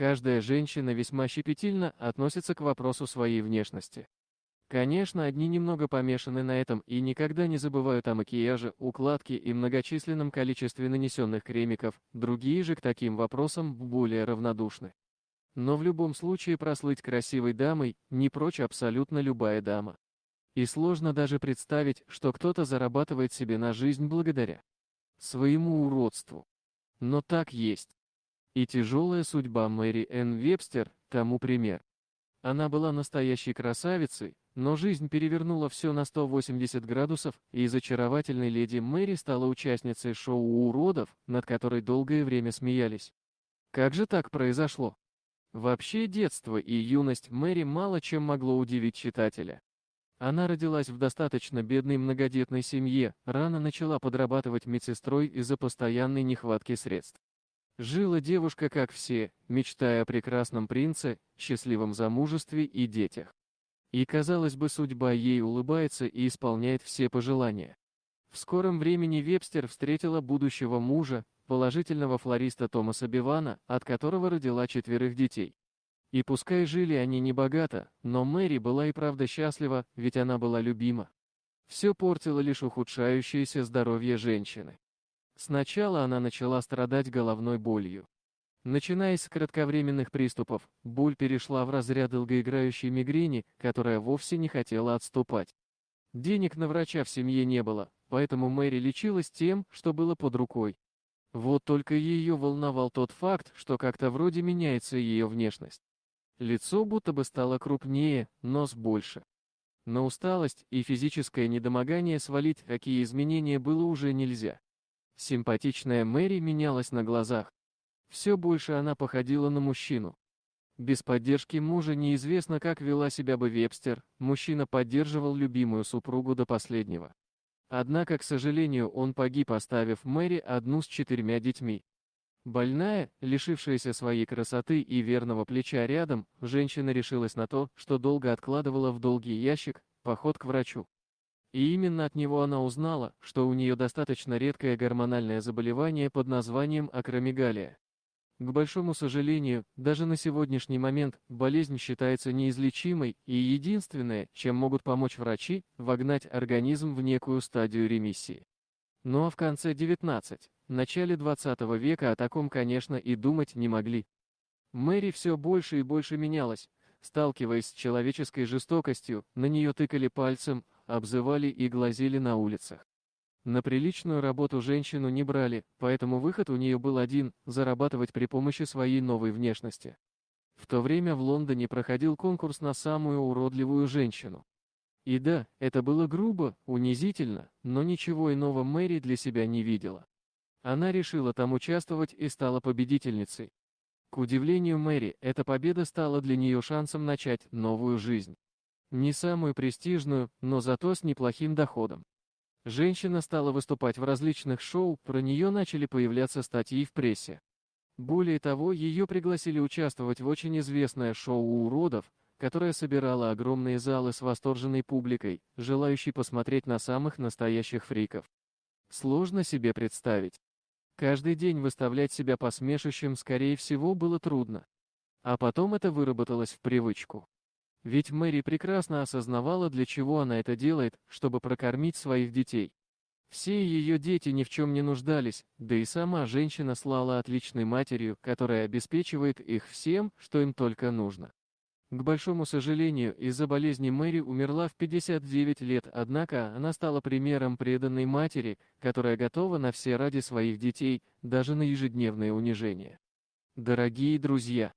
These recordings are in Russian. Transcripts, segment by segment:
Каждая женщина весьма щепетильно относится к вопросу своей внешности. Конечно, одни немного помешаны на этом и никогда не забывают о макияже, укладке и многочисленном количестве нанесенных кремиков, другие же к таким вопросам более равнодушны. Но в любом случае прослыть красивой дамой не прочь абсолютно любая дама. И сложно даже представить, что кто-то зарабатывает себе на жизнь благодаря своему уродству. Но так есть. И тяжелая судьба Мэри Энн Вебстер тому пример. Она была настоящей красавицей, но жизнь перевернула все на 180 градусов, и из очаровательной леди Мэри стала участницей шоу уродов, над которой долгое время смеялись. Как же так произошло? Вообще детство и юность Мэри мало чем могло удивить читателя. Она родилась в достаточно бедной многодетной семье, рано начала подрабатывать медсестрой из-за постоянной нехватки средств. Жила девушка как все, мечтая о прекрасном принце, счастливом замужестве и детях. И, казалось бы, судьба ей улыбается и исполняет все пожелания. В скором времени Вебстер встретила будущего мужа, положительного флориста Томаса Бивана, от которого родила 4 детей. И пускай жили они небогато, но Мэри была и правда счастлива, ведь она была любима. Все портило лишь ухудшающееся здоровье женщины. Сначала она начала страдать головной болью. Начиная с кратковременных приступов, боль перешла в разряд долгоиграющей мигрени, которая вовсе не хотела отступать. Денег на врача в семье не было, поэтому Мэри лечилась тем, что было под рукой. Вот только ее волновал тот факт, что как-то вроде меняется ее внешность. Лицо будто бы стало крупнее, нос больше. На усталость и физическое недомогание свалить такие изменения было уже нельзя. Симпатичная Мэри менялась на глазах. Все больше она походила на мужчину. Без поддержки мужа неизвестно, как вела себя бы Вебстер, мужчина поддерживал любимую супругу до последнего. Однако, к сожалению, он погиб, оставив Мэри одну с 4 детьми. Больная, лишившаяся своей красоты и верного плеча рядом, женщина решилась на то, что долго откладывала в долгий ящик, поход к врачу. И именно от него она узнала, что у нее достаточно редкое гормональное заболевание под названием акромегалия. К большому сожалению, даже на сегодняшний момент болезнь считается неизлечимой, и единственное, чем могут помочь врачи, вогнать организм в некую стадию ремиссии. Ну а в конце 19, начале 20 века о таком, конечно, и думать не могли. Мэри все больше и больше менялась. Сталкиваясь с человеческой жестокостью, на нее тыкали пальцем, обзывали и глазели на улицах. На приличную работу женщину не брали, поэтому выход у нее был один – зарабатывать при помощи своей новой внешности. В то время в Лондоне проходил конкурс на самую уродливую женщину. И да, это было грубо, унизительно, но ничего иного Мэри для себя не видела. Она решила там участвовать и стала победительницей. К удивлению Мэри, эта победа стала для нее шансом начать новую жизнь. Не самую престижную, но зато с неплохим доходом. Женщина стала выступать в различных шоу, про нее начали появляться статьи в прессе. Более того, ее пригласили участвовать в очень известное шоу уродов, которое собирало огромные залы с восторженной публикой, желающей посмотреть на самых настоящих фриков. Сложно себе представить. Каждый день выставлять себя посмешищем, скорее всего, было трудно. А потом это выработалось в привычку. Ведь Мэри прекрасно осознавала, для чего она это делает, чтобы прокормить своих детей. Все ее дети ни в чем не нуждались, да и сама женщина слала отличной матерью, которая обеспечивает их всем, что им только нужно. К большому сожалению, из-за болезни Мэри умерла в 59 лет, однако она стала примером преданной матери, которая готова на все ради своих детей, даже на ежедневные унижения. Дорогие друзья,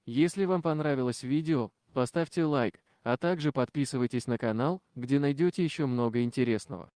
если вам понравилось видео, поставьте лайк, а также подписывайтесь на канал, где найдете еще много интересного.